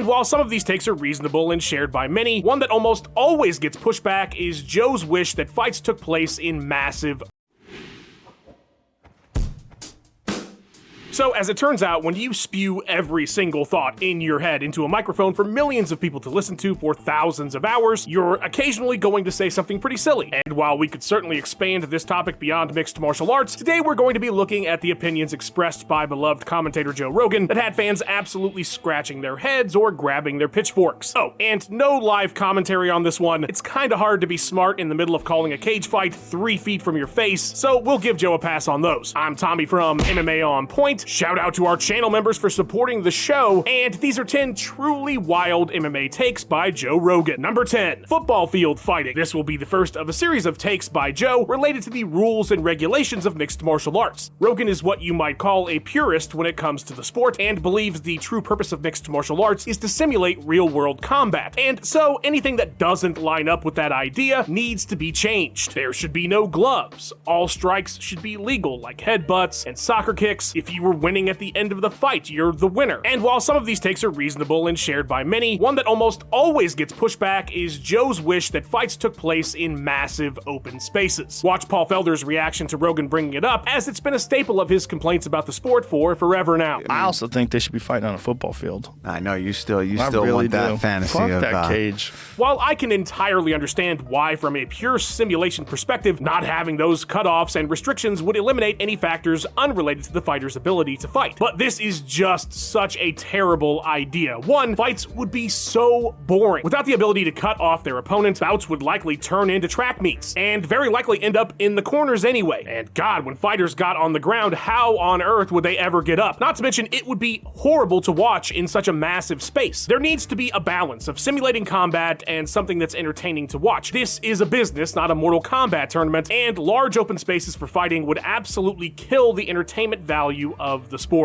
while some of these takes are reasonable and shared by many, one that almost always gets pushed back is Joe's wish that fights took place in massive. So, as it turns out, when you spew every single thought in your head into a microphone for millions of people to listen to for thousands of hours, you're occasionally going to say something pretty silly. And while we could certainly expand this topic beyond mixed martial arts, today we're going to be looking at the opinions expressed by beloved commentator Joe Rogan that had fans absolutely scratching their heads or grabbing their pitchforks. Oh, and no live commentary on this one. It's kinda hard to be smart in the middle of calling a cage fight 3 feet from your face, so we'll give Joe a pass on those. I'm Tommy from MMA On Point. Shout out to our channel members for supporting the show, and these are 10 truly wild MMA takes by Joe Rogan. Number 10, football field fighting. This will be the first of a series of takes by Joe related to the rules and regulations of mixed martial arts. Rogan is what you might call a purist when it comes to the sport, and believes the true purpose of mixed martial arts is to simulate real-world combat. And so, anything that doesn't line up with that idea needs to be changed. There should be no gloves. All strikes should be legal, like headbutts and soccer kicks. If you were winning at the end of the fight, you're the winner. And while some of these takes are reasonable and shared by many, one that almost always gets pushed back is Joe's wish that fights took place in massive open spaces. Watch Paul Felder's reaction to Rogan bringing it up, as it's been a staple of his complaints about the sport for forever now. I also think they should be fighting on a football field. I know you still really want do. that fantasy Fuck of that cage. While I can entirely understand why, from a pure simulation perspective, not having those cutoffs and restrictions would eliminate any factors unrelated to the fighter's ability to fight. But this is just such a terrible idea. One, fights would be so boring. Without the ability to cut off their opponent, bouts would likely turn into track meets, and very likely end up in the corners anyway. And God, when fighters got on the ground, how on earth would they ever get up? Not to mention, it would be horrible to watch in such a massive space. There needs to be a balance of simulating combat and something that's entertaining to watch. This is a business, not a Mortal Kombat tournament, and large open spaces for fighting would absolutely kill the entertainment value of the sport.